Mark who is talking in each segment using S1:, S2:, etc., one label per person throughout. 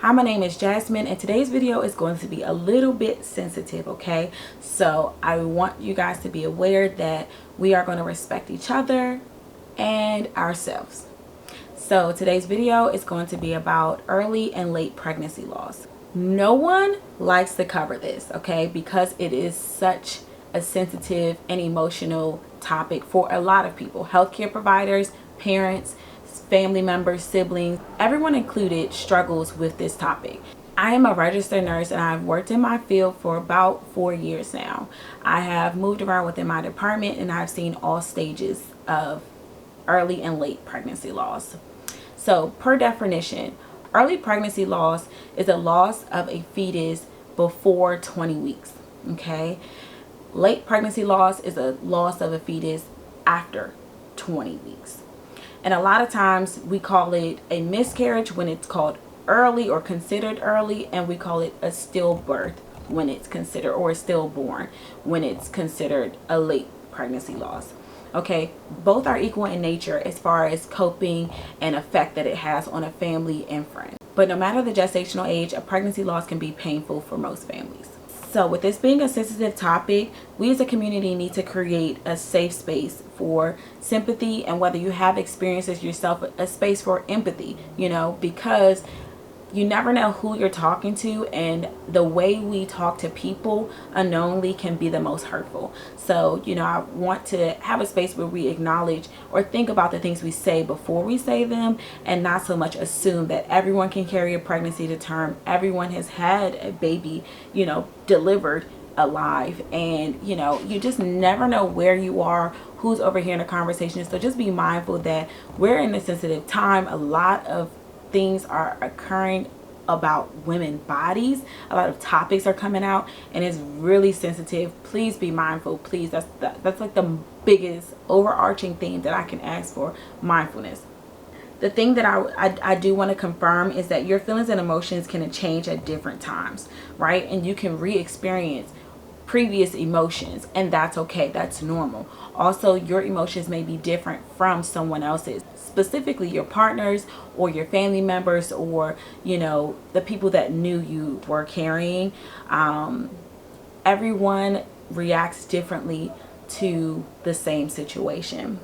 S1: Hi, my name is Jasmine, and today's video is going to be a little bit sensitive, okay? So I want you guys to be aware that we are going to respect each other and ourselves. So today's video is going to be about early and late pregnancy loss. No one likes to cover this, okay, because it is such a sensitive and emotional topic for a lot of people. Healthcare providers, parents, family members, siblings, everyone included struggles with this topic. I am a registered nurse and I've worked in my field for about 4 years now. I have moved around within my department and I've seen all stages of early and late pregnancy loss. So per definition, early pregnancy loss is a loss of a fetus before 20 weeks, okay? Late pregnancy loss is a loss of a fetus after 20 weeks. And a lot of times we call it a miscarriage when it's called early or considered early, and we call it a stillbirth when it's considered, or a stillborn when it's considered a late pregnancy loss. Okay, both are equal in nature as far as coping and effect that it has on a family and friends. But no matter the gestational age, a pregnancy loss can be painful for most families. So with this being a sensitive topic, we as a community need to create a safe space for sympathy, and whether you have experiences yourself, a space for empathy, because you never know who you're talking to, and the way we talk to people unknowingly can be the most hurtful. So, I want to have a space where we acknowledge or think about the things we say before we say them, and not so much assume that everyone can carry a pregnancy to term. Everyone has had a baby, delivered alive, and you just never know where you are, who's overhearing a conversation. So just be mindful that we're in a sensitive time. A lot of things are occurring about women's bodies. A lot of topics are coming out, and it's really sensitive. Please be mindful. Please, that's like the biggest overarching thing that I can ask for: mindfulness. The thing that I do want to confirm is that your feelings and emotions can change at different times, right? And you can re-experience previous emotions, and that's okay. That's normal. Also, your emotions may be different from someone else's, specifically your partners or your family members, or the people that knew you were carrying. Everyone reacts differently to the same situation.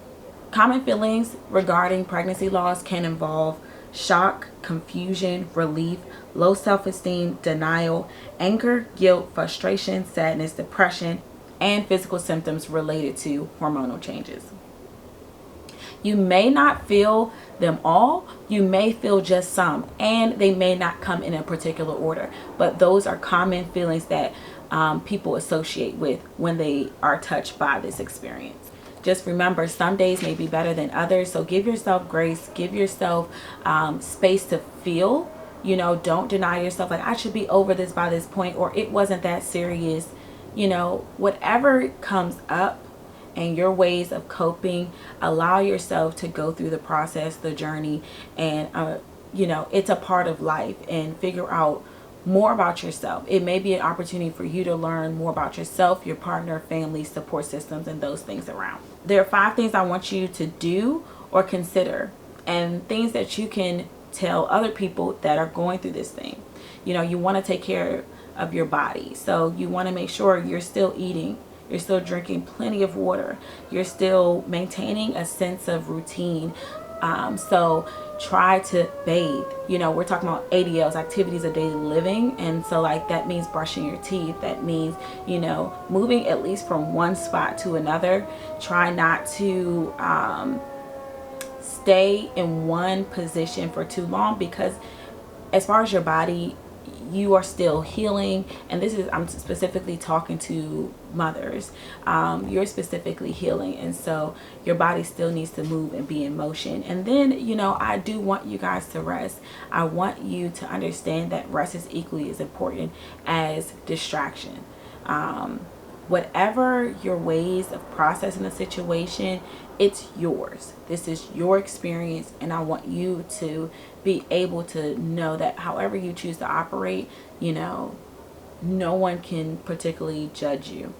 S1: Common feelings regarding pregnancy loss can involve shock, confusion, relief, low self-esteem, denial, anger, guilt, frustration, sadness, depression, and physical symptoms related to hormonal changes. You may not feel them all. You may feel just some, and they may not come in a particular order, but those are common feelings that people associate with when they are touched by this experience. Just remember, some days may be better than others, so give yourself grace, give yourself space to feel. Don't deny yourself like, I should be over this by this point, or it wasn't that serious. Whatever comes up and your ways of coping, allow yourself to go through the process, the journey, and it's a part of life, and figure out more about yourself. It may be an opportunity for you to learn more about yourself, your partner, family, support systems, and those things around. There are 5 things I want you to do or consider, and things that you can tell other people that are going through this thing. You want to take care of your body, so you want to make sure you're still eating, you're still drinking plenty of water, you're still maintaining a sense of routine. So try to bathe. We're talking about ADLs, activities of daily living, and so that means brushing your teeth. That means moving at least from one spot to another. Try not to stay in one position for too long, because as far as your body, you are still healing. And I'm specifically talking to mothers. You're specifically healing, and so your body still needs to move and be in motion. And then I do want you guys to rest. I want you to understand that rest is equally as important as distraction. Whatever your ways of processing the situation, it's yours. This is your experience, and I want you to be able to know that however you choose to operate, no one can particularly judge you.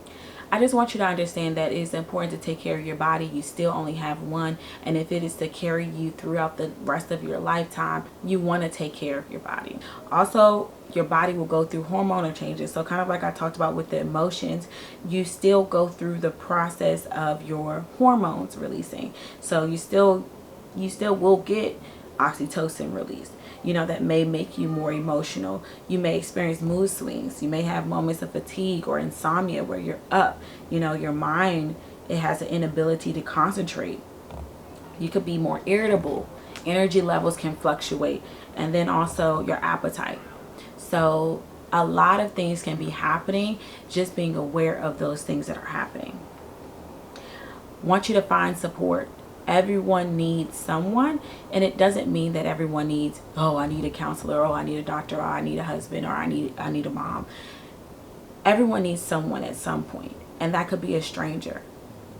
S1: I just want you to understand that it is important to take care of your body. You still only have one, and if it is to carry you throughout the rest of your lifetime, you want to take care of your body. Also, your body will go through hormonal changes. So kind of like I talked about with the emotions, you still go through the process of your hormones releasing. So you still will get oxytocin release, that may make you more emotional. You may experience mood swings. You may have moments of fatigue or insomnia where you're up. Your mind, it has an inability to concentrate. You could be more irritable. Energy levels can fluctuate. And then also your appetite. So a lot of things can be happening. Just being aware of those things that are happening. Want you to find support. Everyone needs someone, and it doesn't mean that everyone needs, oh, I need a counselor, oh, I need a doctor, or I need a husband, or I need a mom. Everyone needs someone at some point, and that could be a stranger.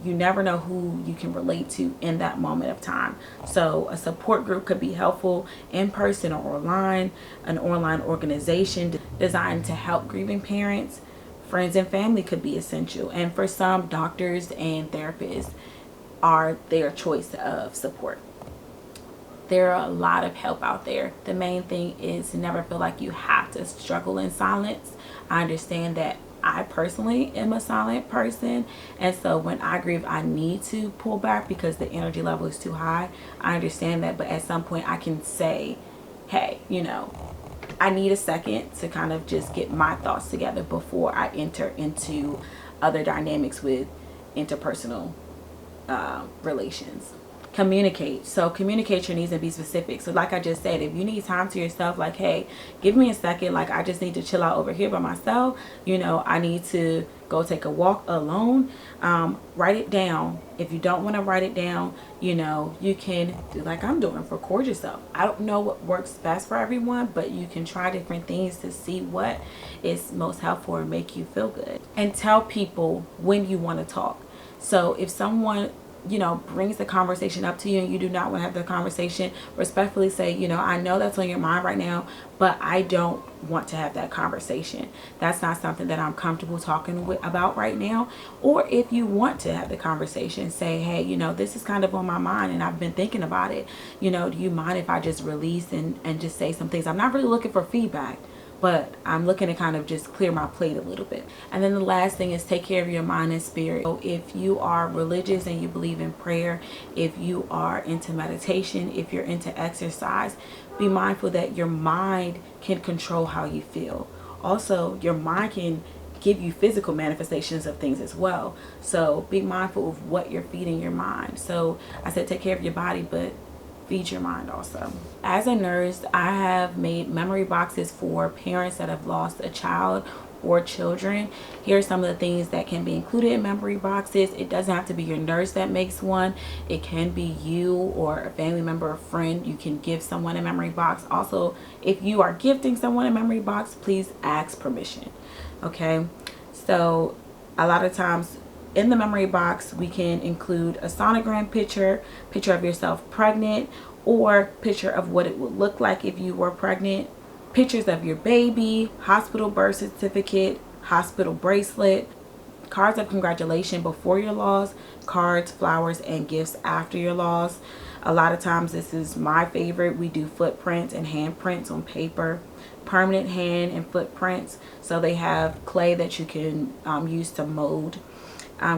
S1: You never know who you can relate to in that moment of time. So a support group could be helpful, in person or online. An online organization designed to help grieving parents. Friends and family could be essential, and for some, doctors and therapists are their choice of support. There are a lot of help out there. The main thing is to never feel like you have to struggle in silence. I understand that I personally am a silent person, and so when I grieve, I need to pull back because the energy level is too high. I understand that, but at some point I can say, hey, I need a second to kind of just get my thoughts together before I enter into other dynamics with interpersonal relations. Communicate. So communicate your needs and be specific. So like I just said, if you need time to yourself, like, hey, give me a second, like I just need to chill out over here by myself, I need to go take a walk alone. Write it down. If you don't want to write it down, you can do like I'm doing, record yourself. I don't know what works best for everyone, but you can try different things to see what is most helpful and make you feel good. And tell people when you want to talk. So if someone, brings the conversation up to you and you do not want to have the conversation, respectfully say, I know that's on your mind right now, but I don't want to have that conversation. That's not something that I'm comfortable talking about right now. Or if you want to have the conversation, say, hey, this is kind of on my mind and I've been thinking about it. Do you mind if I just release and just say some things? I'm not really looking for feedback, but I'm looking to kind of just clear my plate a little bit. And then the last thing is take care of your mind and spirit. So if you are religious and you believe in prayer, if you are into meditation, if you're into exercise, be mindful that your mind can control how you feel. Also, your mind can give you physical manifestations of things as well. So be mindful of what you're feeding your mind. So I said take care of your body, but feed your mind also. As a nurse, I have made memory boxes for parents that have lost a child or children. Here are some of the things that can be included in memory boxes. It doesn't have to be your nurse that makes one. It can be you or a family member or friend. You can give someone a memory box. Also, if you are gifting someone a memory box, please ask permission. Okay, so a lot of times in the memory box, we can include a sonogram picture of yourself pregnant, or picture of what it would look like if you were pregnant, pictures of your baby, hospital birth certificate, hospital bracelet, cards of congratulation before your loss, cards, flowers, and gifts after your loss. A lot of times, this is my favorite, we do footprints and handprints on paper, permanent hand and footprints. So they have clay that you can use to mold.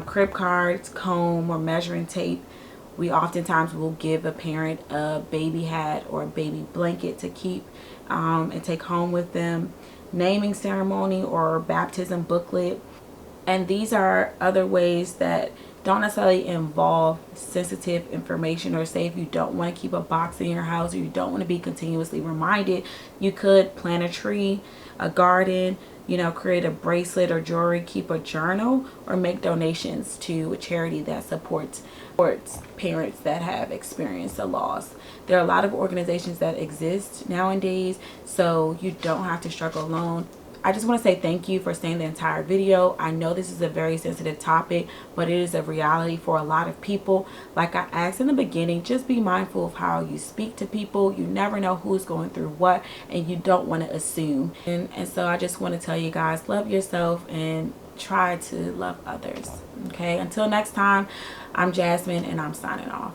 S1: Crib cards, comb, or measuring tape. We oftentimes will give a parent a baby hat or a baby blanket to keep and take home with them. Naming ceremony or baptism booklet. And these are other ways that don't necessarily involve sensitive information, or say if you don't want to keep a box in your house or you don't want to be continuously reminded, you could plant a tree, a garden, create a bracelet or jewelry, keep a journal, or make donations to a charity that supports parents that have experienced a loss. There are a lot of organizations that exist nowadays, so you don't have to struggle alone. I just want to say thank you for staying the entire video. I know this is a very sensitive topic, but it is a reality for a lot of people. Like I asked in the beginning, just be mindful of how you speak to people. You never know who's going through what, and you don't want to assume. And so I just want to tell you guys, love yourself and try to love others. Okay, until next time, I'm Jasmine and I'm signing off.